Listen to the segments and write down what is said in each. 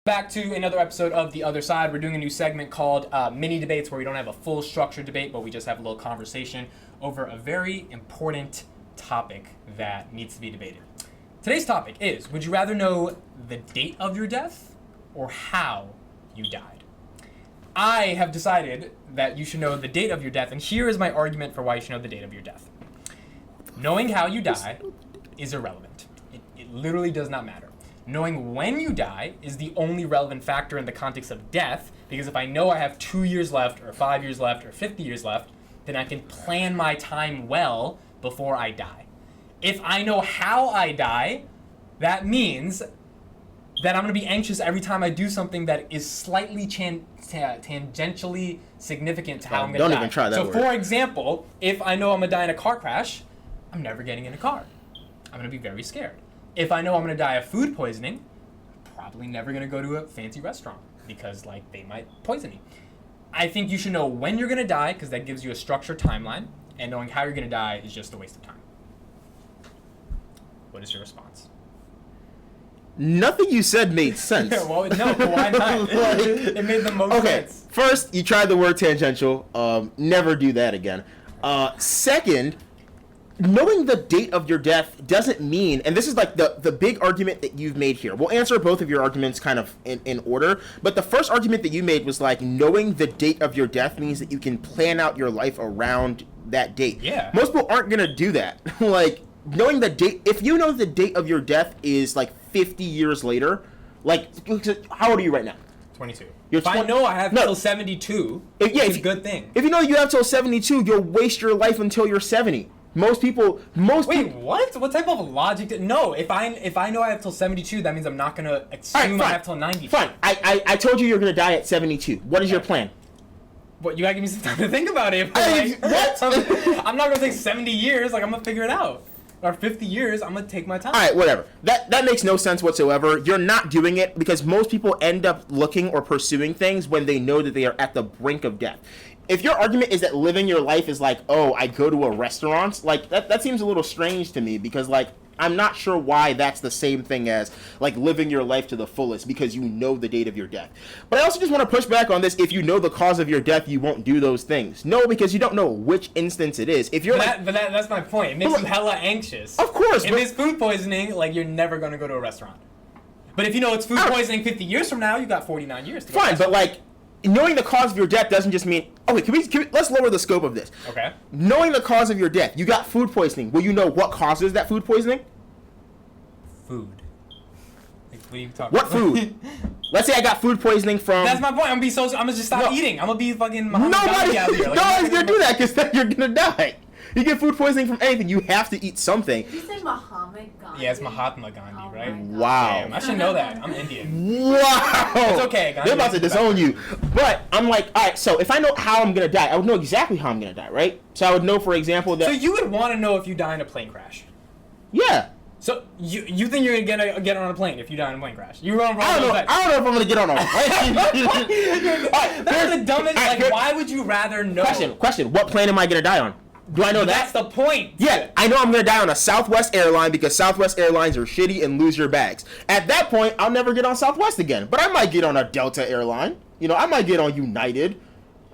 Back to another episode of The Other Side. We're doing a new segment called Mini Debates, where we don't have a full structured debate, but we just have a little conversation over a very important topic that needs to be debated. Today's topic is, would you rather know the date of your death or how you died? I have decided that you should know the date of your death, and here is my argument for why you should know the date of your death. Knowing how you die is irrelevant. It literally does not matter. Knowing when you die is the only relevant factor in the context of death, because if I know I have 2 years left, or 5 years left, or 50 years left, then I can plan my time well before I die. If I know how I die, that means that I'm going to be anxious every time I do something that is slightly tangentially significant to how I'm going to die. Don't even try that word. For example, if I know I'm going to die in a car crash, I'm never getting in a car. I'm going to be very scared. If I know I'm going to die of food poisoning, I'm probably never going to go to a fancy restaurant because, they might poison me. I think you should know when you're going to die because that gives you a structured timeline, and knowing how you're going to die is just a waste of time. What is your response? Nothing you said made sense. Well, no, why not? It made the most sense. First, you tried the word tangential. Never do that again. Second, knowing the date of your death doesn't mean, and this is the big argument that you've made here. We'll answer both of your arguments kind of in order, but the first argument that you made was knowing the date of your death means that you can plan out your life around that date. Yeah. Most people aren't going to do that. Knowing the date, if you know the date of your death is 50 years later, how old are you right now? 22. If I know I have till 72, it's a good thing. If you know you have till 72, you'll waste your life until you're 70. Most people. Wait, what? What type of logic? No, if I know I have till 72, that means I'm not gonna assume I have till 90. Fine. I told you you're gonna die at 72. What is your plan? What, you gotta give me some time to think about it. What? I'm not gonna take 70 years. I'm gonna figure it out. Or 50 years. I'm gonna take my time. All right, whatever. That makes no sense whatsoever. You're not doing it because most people end up looking or pursuing things when they know that they are at the brink of death. If your argument is that living your life is I go to a restaurant, that seems a little strange to me because I'm not sure why that's the same thing as living your life to the fullest because you know the date of your death. But I also just want to push back on this. If you know the cause of your death, you won't do those things. No, because you don't know which instance it is. If you're that's my point. It makes you hella anxious. Of course. If it's food poisoning, you're never gonna go to a restaurant. But if you know it's food poisoning 50 years from now, you got 49 years to go. Fine, but knowing the cause of your death doesn't just mean... Okay, can we let's lower the scope of this. Okay. Knowing the cause of your death, you got food poisoning. Will you know what causes that food poisoning? Food. What are you talking about? What food? Let's say I got food poisoning from... That's my point. I'm gonna just stop eating. I'm gonna be fucking Muhammad Gandhi out here. Nobody's gonna do that because then you're gonna die. You get food poisoning from anything, you have to eat something. You say Muhammad Gandhi? Yeah, it's Mahatma Gandhi, right? Wow. Damn, I should know that. I'm Indian. Wow. It's okay, Gandhi. They're about to disown you. But I'm alright, so if I know how I'm gonna die, I would know exactly how I'm gonna die, right? So I would know, for example, that... So you would want to know if you die in a plane crash? Yeah. So you think you're gonna get on a plane if you die in a plane crash? You're wrong. I don't know if I'm gonna get on a plane. That's the dumbest. Why would you rather know? Question. What plane am I gonna die on? Do I know that? That's the point. Yeah, I know I'm going to die on a Southwest airline because Southwest Airlines are shitty and lose your bags. At that point, I'll never get on Southwest again. But I might get on a Delta airline. I might get on United.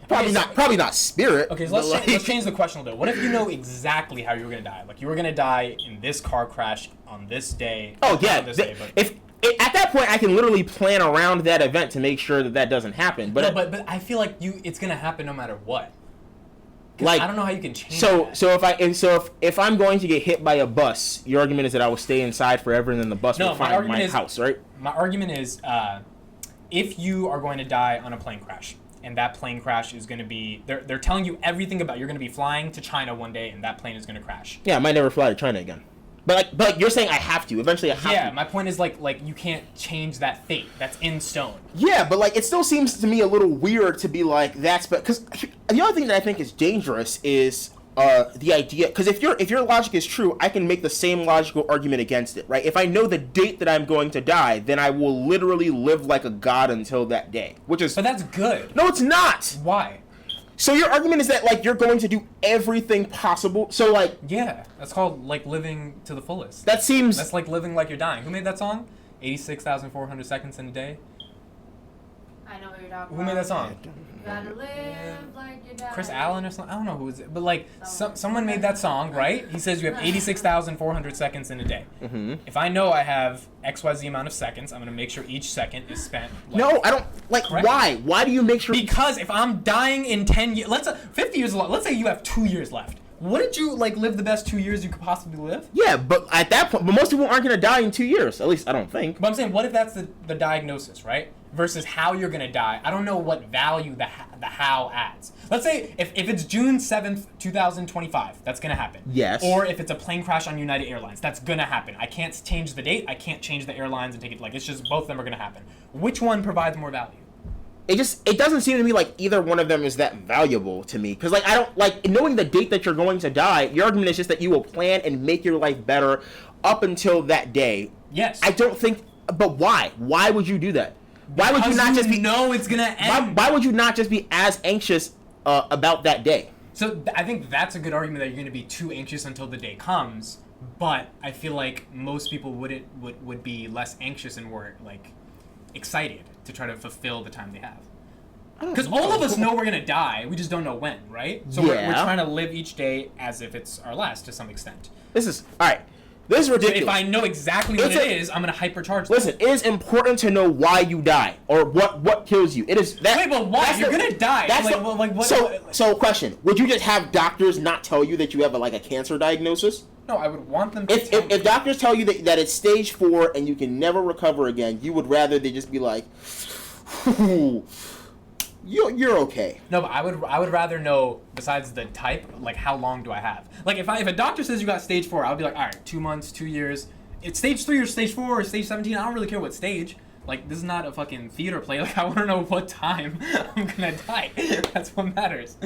Probably not Spirit. Okay, so let's change the question a little bit. What if you know exactly how you were going to die? You were going to die in this car crash on this day. Oh, yeah. At that point, I can literally plan around that event to make sure that doesn't happen. But I feel like it's going to happen no matter what. I don't know how you can change that. So if I'm going to get hit by a bus, your argument is that I will stay inside forever and then the bus will find my house, right? My argument is if you are going to die on a plane crash, and that plane crash is going to be... They're telling you everything about... You're going to be flying to China one day, and that plane is going to crash. Yeah, I might never fly to China again. But you're saying I have to. Eventually I have to. Yeah, my point is you can't change that fate. That's in stone. Yeah, but it still seems to me a little weird to be that's... Because the other thing that I think is dangerous is the idea... Because if your logic is true, I can make the same logical argument against it, right? If I know the date that I'm going to die, then I will literally live like a god until that day. Which is... But that's good. No, it's not! Why? So your argument is that you're going to do everything possible. So yeah, that's called living to the fullest. That seems... That's living like you're dying. Who made that song? 86,400 seconds in a day. I know what you're talking about. Who made that song? Gotta live like you die. Chris Allen or something? I don't know who is it. But like, someone made that song, right? He says you have 86,400 seconds in a day. Mm-hmm. If I know I have XYZ amount of seconds, I'm going to make sure each second is spent. Like, No, I don't. Like, correct. why? Why do you make sure? Because if I'm dying in 10 years, 50 years, let's say you have 2 years left. Wouldn't you like live the best 2 years you could possibly live? Yeah, but at that point, but most people aren't going to die in 2 years. At least I don't think. But I'm saying, what if that's the diagnosis, right? Versus how you're going to die. I don't know what value the how adds. Let's say if it's June 7th, 2025, that's going to happen. Yes. Or if it's a plane crash on United Airlines, that's going to happen. I can't change the date. I can't change the airlines and take it. Like, it's just both of them are going to happen. Which one provides more value? It doesn't seem to me like either one of them is that valuable to me. Because, like, I don't, like, knowing the date that you're going to die, your argument is just that you will plan and make your life better up until that day. Yes. I don't think, but why? Why would you do that? Why would you not just know it's going to end? Why would you not just be as anxious about that day? So I think that's a good argument that you're going to be too anxious until the day comes. But I feel like most people would be less anxious and more, like, excited to try to fulfill the time they have. Because all of us know we're going to die. We just don't know when, right? So we're trying to live each day as if it's our last to some extent. This is, all right, this is ridiculous. If I know exactly what it is, I'm going to hypercharge that. Listen, it is important to know why you die or what kills you. It is that. Wait, but why? You're going to die. That's What? So question, would you just have doctors not tell you that you have a cancer diagnosis? No, I would want them to tell me. If doctors tell you that it's stage 4 and you can never recover again, you would rather they just be like, you're okay. No, but I would rather know, besides the type, like, how long do I have? Like, if a doctor says you got stage 4, I would be like, all right, 2 months, 2 years. It's stage 3 or stage 4 or stage 17. I don't really care what stage. Like, this is not a fucking theater play. Like, I want to know what time I'm gonna die. That's what matters.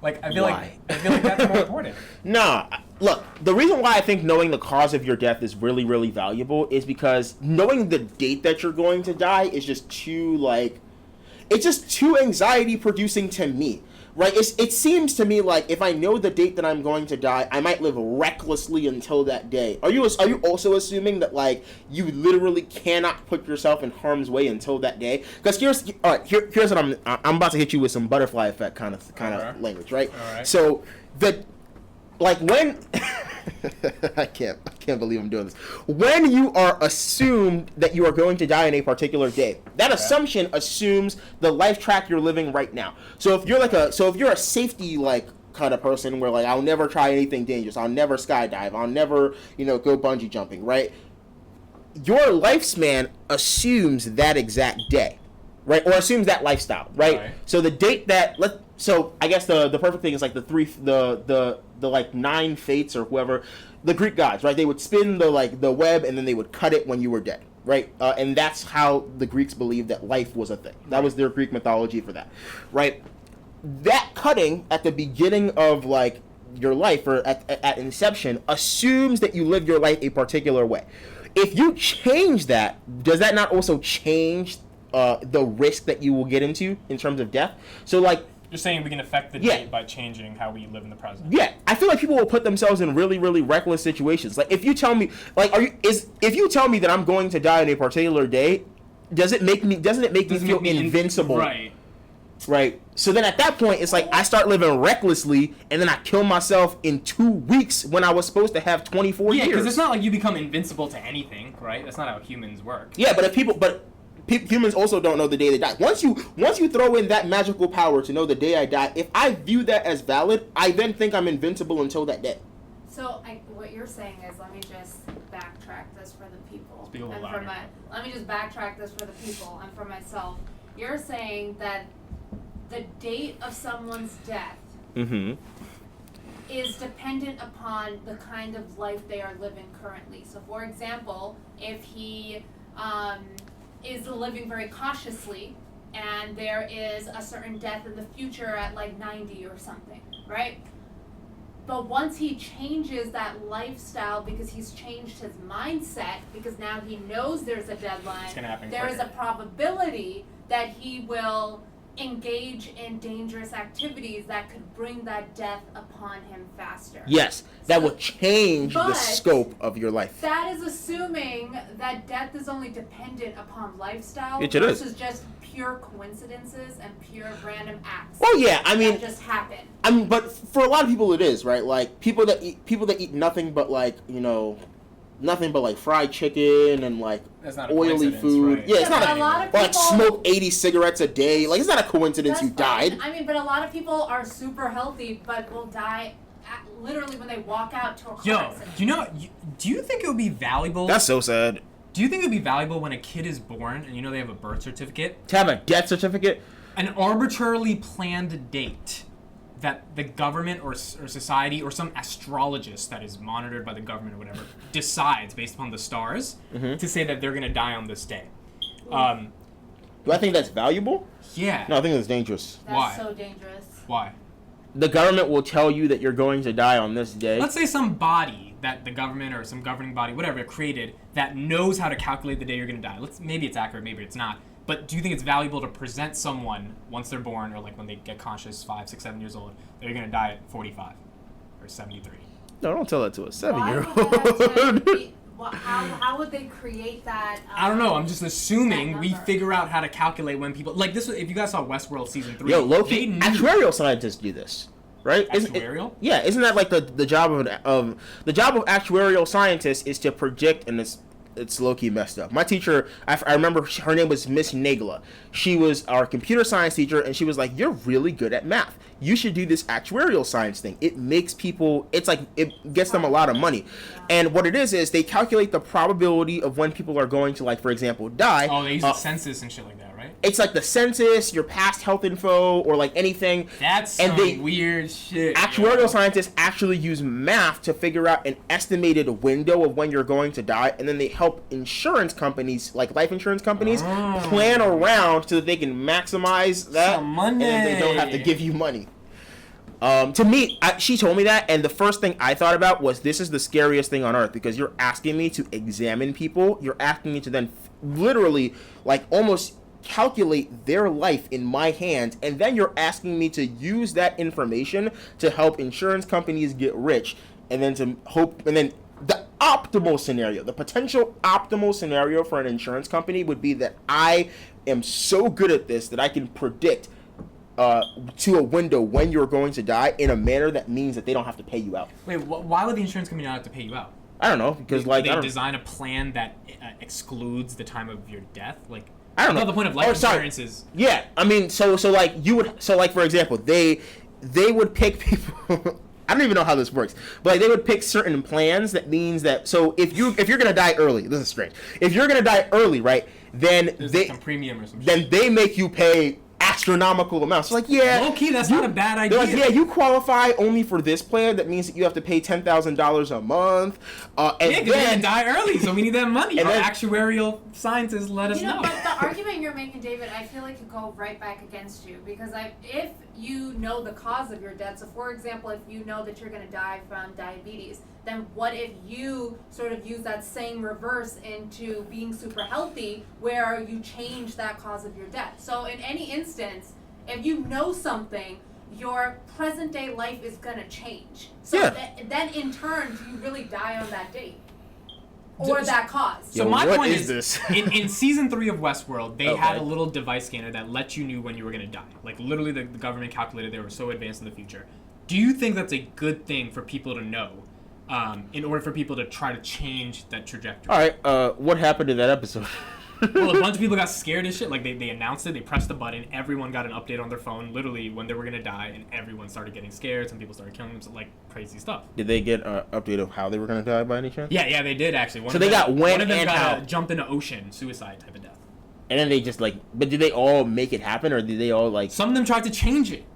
Like, I feel like that's more important. Nah, look, the reason why I think knowing the cause of your death is really, really valuable is because knowing the date that you're going to die is just too, it's just too anxiety producing to me, right? It seems to me like if I know the date that I'm going to die, I might live recklessly until that day. Are you also assuming that, like, you literally cannot put yourself in harm's way until that day? Because here's what I'm about to hit you with some butterfly effect kind of language, right? All right. So when I can't believe I'm doing this. When you are assumed that you are going to die in a particular day, that assumption assumes the life track you're living right now. So if you're a safety kind of person where I'll never try anything dangerous, I'll never skydive, I'll never go bungee jumping, right? Your lifespan assumes that exact day, right? Or assumes that lifestyle, right? So the date so I guess the perfect thing is the 9 fates or whoever, the Greek gods, right? They would spin the web and then they would cut it when you were dead, right? And that's how the Greeks believed that life was a thing. That was their Greek mythology for that, right? That cutting at the beginning of your life or at inception assumes that you live your life a particular way. If you change that, does that not also change the risk that you will get into in terms of death? So you're saying we can affect the date by changing how we live in the present. Yeah, I feel like people will put themselves in really, really reckless situations. Like if you tell me, if you tell me that I'm going to die on a particular day, doesn't it make me feel invincible? Right. Right. So then at that point, it's like I start living recklessly, and then I kill myself in 2 weeks when I was supposed to have 24 years. Yeah, because it's not like you become invincible to anything, right? That's not how humans work. Yeah, but humans also don't know the day they die. Once you throw in that magical power to know the day I die, if I view that as valid, I then think I'm invincible until that day. So what you're saying is, let me just backtrack this for the people. Speak a little louder. Let me just backtrack this for the people and for myself. You're saying that the date of someone's death is dependent upon the kind of life they are living currently. So, for example, if he is living very cautiously, and there is a certain death in the future at 90 or something, right? But once he changes that lifestyle because he's changed his mindset, because now he knows there's a deadline, It's gonna happen there is quicker. a probability that he will engage in dangerous activities that could bring that death upon him faster. Yes, that will change the scope of your life. That is assuming that death is only dependent upon lifestyle versus just pure coincidences and pure random acts. Well, yeah, I mean, that just happen. I mean, but for a lot of people, it is, right? Like people that eat nothing but nothing but like fried chicken and like oily food. Right? Yeah, it's not a lot of people, like smoke 80 cigarettes a day. Like it's not a coincidence you died. I mean, but a lot of people are super healthy, but will die literally when they walk out to a car accident. Do you think it would be valuable? That's so sad. Do you think it would be valuable when a kid is born and they have a birth certificate? To have a death certificate? An arbitrarily planned date that the government or society or some astrologist that is monitored by the government or whatever decides based upon the stars to say that they're going to die on this day. Do I think that's valuable? Yeah. No, I think that's dangerous. Why? That's so dangerous. Why? The government will tell you that you're going to die on this day. Let's say some body that the government or some governing body, whatever, created that knows how to calculate the day you're going to die. Maybe it's accurate, maybe it's not. But do you think it's valuable to present someone once they're born or like when they get conscious, 5, 6, 7 years old, that you're going to die at 45 or 73? No, don't tell that to a 7-year-old. How would they create that? I don't know. I'm just assuming we figure out how to calculate when people like this. If you guys saw Westworld season 3, low-key, actuarial scientists do this, right? Actuarial? Isn't that like the job of the job of actuarial scientists is to predict, and it's low-key messed up. My teacher, I remember her name was Miss Nagla. She was our computer science teacher, and she was like, "You're really good at math. You should do this actuarial science thing. It makes people, it's like, it gets them a lot of money." And what it is they calculate the probability of when people are going to, like, for example, die. Oh, they use the census and shit like that, right? It's like the census, your past health info, or like anything. That's some weird shit. Actuarial scientists actually use math to figure out an estimated window of when you're going to die, and then they help insurance companies, like life insurance companies, plan around so that they can maximize that, some money. and they don't have to give you money. To me, she told me that, and the first thing I thought about was, this is the scariest thing on earth, because you're asking me to examine people. You're asking me to then literally, like, almost calculate their life in my hands, and then you're asking me to use that information to help insurance companies get rich, and then the optimal scenario, the potential optimal scenario for an insurance company would be that I am so good at this that I can predict to a window when you're going to die in a manner that means that they don't have to pay you out. Wait, why would the insurance company not have to pay you out? I don't know, because they design a plan that excludes the time of your death. Like, I don't know. The point of life insurance is. Yeah, I mean, so for example, they would pick people. I don't even know how this works, but like, they would pick certain plans that means that, so if you're gonna die early, this is strange. If you're gonna die early, right, then there's they some premium or some then shit. They make you pay astronomical amounts. So like, yeah, low key, that's not a bad idea. They're like, yeah, you qualify only for this plan. That means that you have to pay $10,000 a month. And because you're gonna die early, so we need that money. And our then, actuarial scientists let us know. But the argument you're making, David, I feel like could go right back against you, because if you know the cause of your death, so for example, if you know that you're gonna die from diabetes, then what if you sort of use that same reverse into being super healthy, where you change that cause of your death? So in any instance, if you know something, your present day life is gonna change. So then in turn, do you really die on that date? Or that cause? So my point is this? in season 3 of Westworld, they had a little device scanner that let you knew when you were gonna die. Like, literally the government calculated they were so advanced in the future. Do you think that's a good thing for people to know? In order for people to try to change that trajectory. All right, what happened to that episode? Well, a bunch of people got scared as shit. Like, they announced it, they pressed the button, everyone got an update on their phone, literally, when they were gonna die, and everyone started getting scared, some people started killing themselves, like, crazy stuff. Did they get an update of how they were gonna die by any chance? Yeah, they did, actually. So they got when and how. One of them got a jump into ocean, suicide type of death. And then they just, like, but did they all make it happen, or did they all, like... Some of them tried to change it.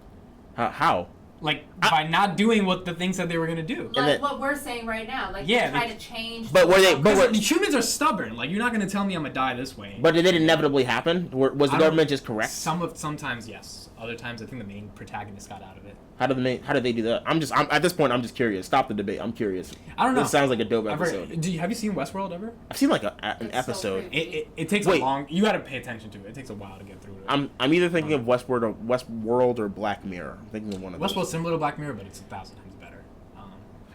How? Like, by not doing what the thing said they were gonna do. Like what we're saying right now. Like, they try to change... But humans are stubborn. Like, you're not gonna tell me I'm gonna die this way. But did it inevitably happen? Was the government just correct? Sometimes, yes. Other times, I think the main protagonist got out of it. How did they do that? I'm at this point, I'm just curious. Stop the debate. I'm curious. I don't know. This sounds like a dope episode. Have you seen Westworld ever? I've seen like an It's episode. so It takes a long. You got to pay attention to it. It takes a while to get through it. I'm either thinking of Westworld or Black Mirror. I'm thinking of one of those. Westworld's similar to Black Mirror, but it's 1,000 times better.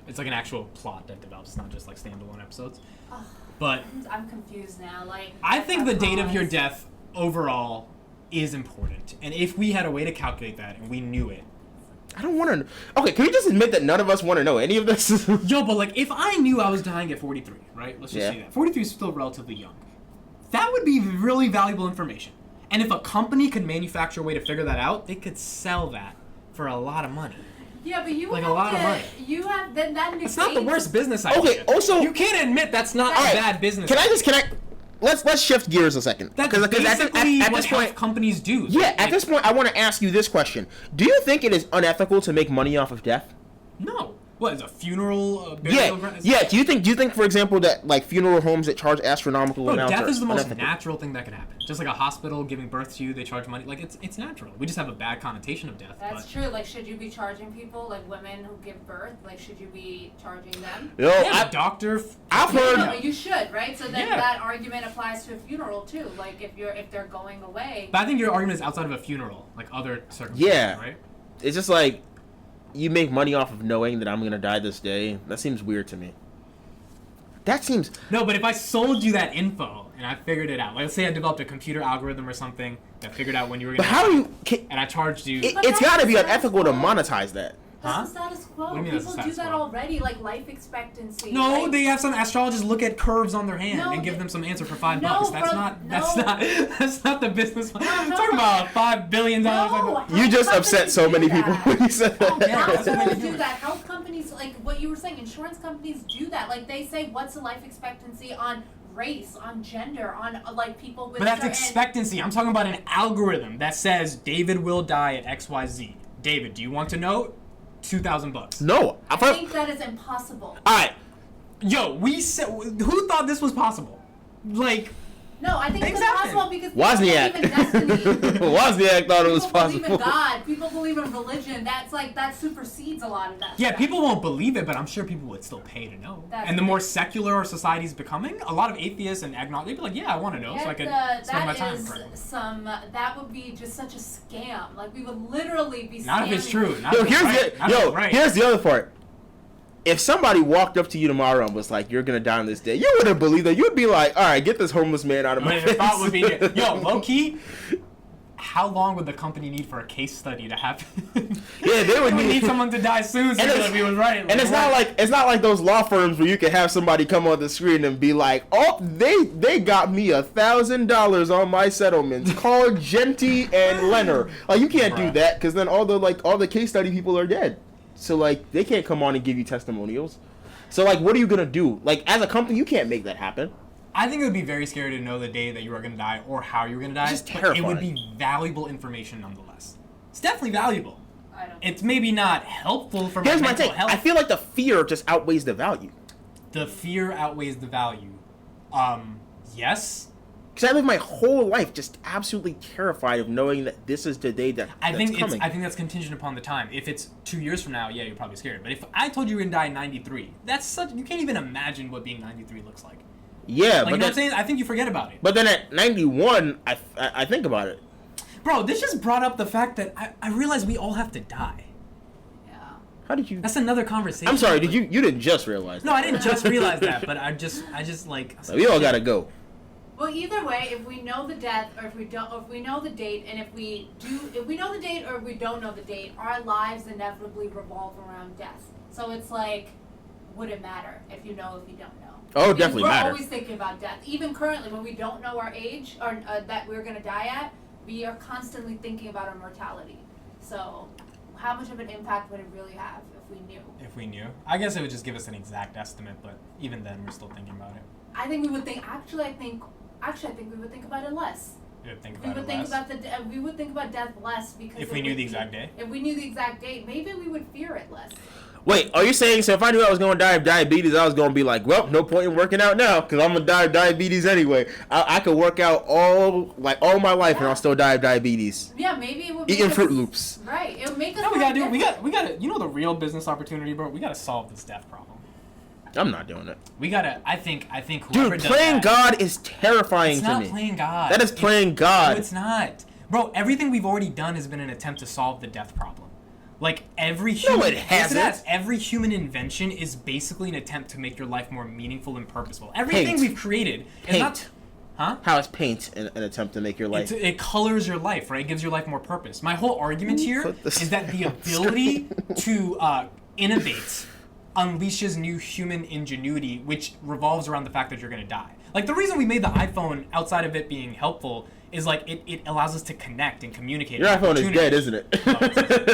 It's like an actual plot that develops. It's not just like standalone episodes. But I'm confused now. Like, I think the date of your death overall is important, and if we had a way to calculate that and we knew it. I don't want to. Okay, can we just admit that none of us want to know any of this? Yo, but like, if I knew I was dying at 43, right? Let's just say that 43 is still relatively young. That would be really valuable information. And if a company could manufacture a way to figure that out, they could sell that for a lot of money. Yeah, but you like have a lot to, of money. You have then that negates. It's not the worst business idea. Okay, also you can't admit that's not a bad business. Let's shift gears a second. That's Because basically at what this point, health companies do. yeah, at this point, I want to ask you this question: do you think it is unethical to make money off of death? No. What is a funeral? Burial ground? Yeah. Do you think, for example, that like funeral homes that charge astronomical amounts? Death is the most unethical? natural thing that can happen. Just like a hospital giving birth to you, they charge money. Like it's natural. We just have a bad connotation of death. That's true. Like, should you be charging people, like women who give birth? Like, should you be charging them? Yo, Yeah, doctor. I've heard. No, you should, right? So then Yeah. that argument applies to a funeral too. Like, if they're going away. But I think your argument is outside of a funeral, like other circumstances, Yeah. right? It's just like you make money off of knowing that I'm gonna die this day. That seems weird to me. That seems. No, but if I sold you that info and I figured it out, like let's say I developed a computer algorithm or something that figured out when you were But gonna how die, do you? and I charged you. It's got to be unethical to monetize that. That's the status quo. What do you mean that's People the do status that quo? already, like life expectancy. No, like, they have some astrologists look at curves on their hand No, and give they- them some answer for $5. No, That's bro, not. no. That's not the business. no, Talking about $5 billion. No, You just health upset so companies many do people that. when you said Oh, that. Yeah, that's what hospitals they do. do that. Health companies, like what you were saying, insurance companies do that. Like they say, what's the life expectancy on race, on gender, on like people with. But that's certain- expectancy. I'm talking about an algorithm that says David will die at XYZ. David, do you want to know? $2,000. No, I think that is impossible. All right. Yo, we said who thought this was possible? Like, No, I think it's Exactly. impossible because Wozniak. people believe in destiny. Wozniak thought it was People believe in possible. God. People believe in religion. That supersedes a lot of that. yeah, stuff. people won't believe it, but I'm sure people would still pay to know. That's And the the more thing. secular our society's becoming, a lot of atheists and agnostics, they'd be like, yeah, I want to know, so I could spend my time praying. That would be just such a scam. Like we would literally be. Not if it's scamming true. people. Not Yo, if it's right. Not if it's right. here's the other part. If somebody walked up to you tomorrow and was like, "You're gonna die on this day," you wouldn't believe that. You'd be like, "All right, get this homeless man out of my But face." the thought would be, yo, low key, how long would the company need for a case study to happen? Yeah, they would need need someone to die soon so And it's- that we was right. And it's not like those law firms where you can have somebody come on the screen and be like, "Oh, they got me $1,000 on my settlements. Call Genty and Leonard." Like you can't do Bruh. that because then all the case study people are dead. So like they can't come on and give you testimonials. So like what are you gonna do? Like as a company, you can't make that happen. I think it would be very scary to know the day that you are going to die or how you're going to die. It's just but it would terrifying. be valuable information nonetheless. It's definitely valuable. I don't. It's maybe not helpful for Here's my my mental take. health. I feel like the fear just outweighs the value. The fear outweighs the value. Yes. Because I live my whole life just absolutely terrified of knowing that this is the day that's coming. I think that's contingent upon the time. If it's 2 years from now, yeah, you're probably scared. But if I told you you were gonna die in 93, you can't even imagine what being 93 looks like. Yeah, Like, but you know what then, I'm saying? I think you forget about it. but then at 91, I think about it. Bro, this just brought up the fact that I realize we all have to die. Yeah. How did you? That's another conversation. I'm sorry. You didn't just realize that? No, I didn't just realize that, but I just like. We all gotta go. Well, either way, if we know the death or if we don't, or if we know the date, and if we know the date or if we don't know the date, our lives inevitably revolve around death. So it's like, would it matter if you know if you don't know? Oh, Because definitely we're matter. always thinking about death. Even currently, when we don't know our age or that we're gonna die at, we are constantly thinking about our mortality. So, how much of an impact would it really have if we knew? If we knew, I guess it would just give us an exact estimate, but even then, we're still thinking about it. I think we would think. Actually, I think we would think about it less. You would think We about would it think less. about we would think about death less because If we knew the exact day? If we knew the exact date, maybe we would fear it less. Wait, are you saying, so if I knew I was going to die of diabetes, I was going to be like, well, no point in working out now because I'm going to die of diabetes anyway. I could work out all my life and I'll still die of diabetes. Yeah, maybe it would eating Fruit Loops. Right. It would make us No, we gotta do. We gotta. You know the real business opportunity, bro. We gotta solve this death problem. I'm not doing it. We gotta. I think. Whoever Dude, does playing that, God is terrifying it's to not me. playing God. That is playing God. No, it's not, bro. Everything we've already done has been an attempt to solve the death problem. Like every human, No, it hasn't. Every human invention is basically an attempt to make your life more meaningful and purposeful. Everything we've created is not. Huh? How is paint an attempt to make your life? It colors your life, right? It gives your life more purpose. My whole argument here is that the ability to innovate unleashes new human ingenuity, which revolves around the fact that you're going to die. Like, the reason we made the iPhone, outside of it being helpful, is like it allows us to connect and communicate. Your iPhone is dead, isn't it?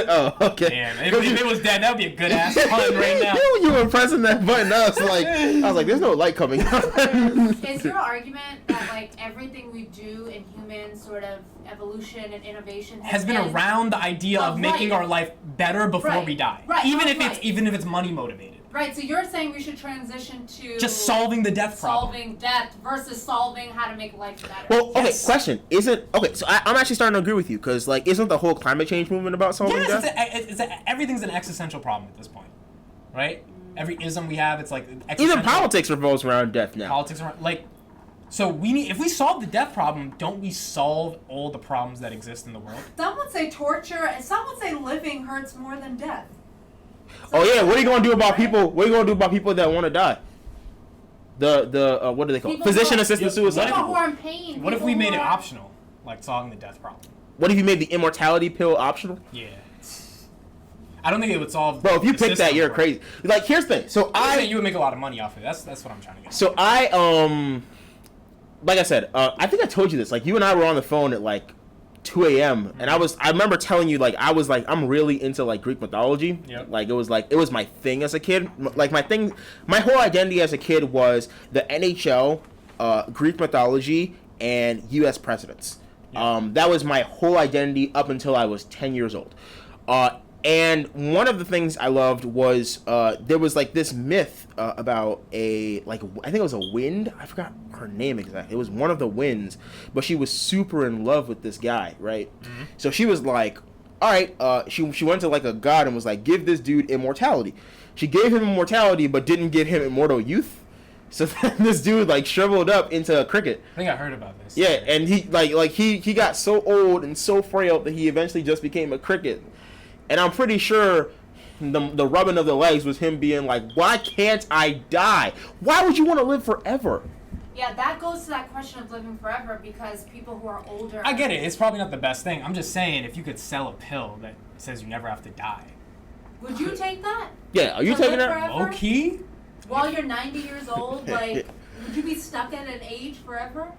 Oh, okay. Damn, if it was dead, that would be a good ass pun right now. You were pressing that button. I was like, there's no light coming out. Is your argument that like everything we do in human sort of evolution and innovation has been around the idea of making our life better before we die, even if it's money motivated? Right, so you're saying we should transition to just solving the death problem. Solving death versus solving how to make life better. Well, okay, question. So I'm actually starting to agree with you, because, like, isn't the whole climate change movement about solving death? Everything's an existential problem at this point, right? Every ism we have, it's like even politics revolves around death now. Politics around, like, so if we solve the death problem, don't we solve all the problems that exist in the world? Some would say torture, and some would say living hurts more than death. Oh yeah, what are you gonna do about people? What are you gonna do about people that want to die? What do they call it? Physician-assisted suicide. People who are in pain. What if we made it optional, like solving the death problem? What if you made the immortality pill optional? Yeah. I don't think it would solve. Bro, if you pick that, you're crazy. Like, here's the thing. So you would make a lot of money off of it. That's what I'm trying to get. So like I said, I think I told you this. Like, you and I were on the phone at like 2 a.m. and I remember telling you, like, I'm really into like Greek mythology. Yep. Like it was my thing as a kid. Like my whole identity as a kid was the NHL, Greek mythology, and U.S. presidents. Yep. That was my whole identity up until I was 10 years old. And one of the things I loved was there was like this myth about I think it was a wind. I forgot her name exactly. It was one of the winds, but she was super in love with this guy, right? Mm-hmm. So she was like, all right. She went to like a god and was like, give this dude immortality. She gave him immortality, but didn't give him immortal youth. So then this dude like shriveled up into a cricket. I think I heard about this. Yeah, and he he got so old and so frail that he eventually just became a cricket. And I'm pretty sure the rubbing of the legs was him being like, why can't I die? Why would you want to live forever? Yeah, that goes to that question of living forever, because people who are older... I get it. It's probably not the best thing. I'm just saying, if you could sell a pill that says you never have to die. Would you take that? Yeah, are you taking that? Low key? While you're 90 years old, like, would you be stuck at an age forever?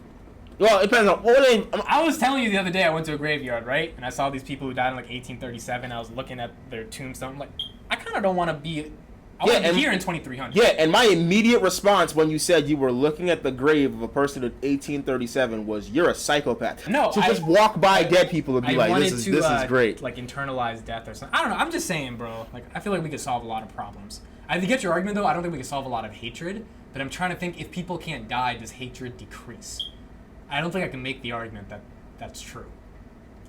Well, it depends on I was telling you the other day, I went to a graveyard, right? And I saw these people who died in like 1837. I was looking at their tombstone. I'm like, I kind of don't want to be... I want to be here in 2300. Yeah, and my immediate response when you said you were looking at the grave of a person in 1837 was, you're a psychopath. No, so just walk by dead people and be like, this is great. Like, internalize death or something. I don't know. I'm just saying, bro. Like, I feel like we could solve a lot of problems. I get your argument, though. I don't think we could solve a lot of hatred. But I'm trying to think, if people can't die, does hatred decrease? I don't think I can make the argument that that's true.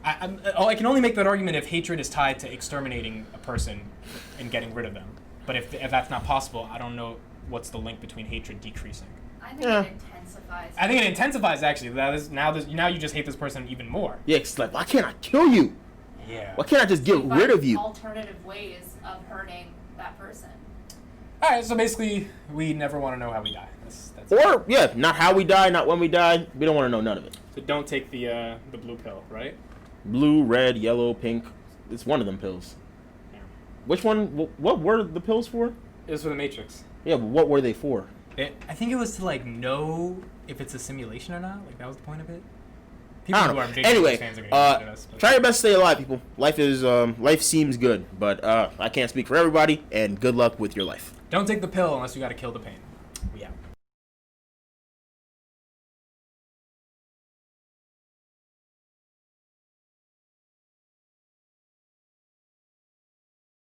I can only make that argument if hatred is tied to exterminating a person and getting rid of them. But if that's not possible, I don't know what's the link between hatred decreasing. I think it intensifies. I think it intensifies, actually. Now you just hate this person even more. Yeah, it's like, why can't I kill you? Yeah. Why can't I just get rid of you? Alternative ways of hurting that person. All right, so basically, we never want to know how we die. That's or, yeah, not how we die, not when we die. We don't want to know none of it. So don't take the blue pill, right? Blue, red, yellow, pink. It's one of them pills. Yeah. Which one? What were the pills for? It was for the Matrix. Yeah, but what were they for? I think it was to, like, know if it's a simulation or not. Like, that was the point of it. People who are big anyway, fans are gonna get us, try your best to stay alive, people. Life seems good, but I can't speak for everybody, and good luck with your life. Don't take the pill unless you gotta kill the pain. We out.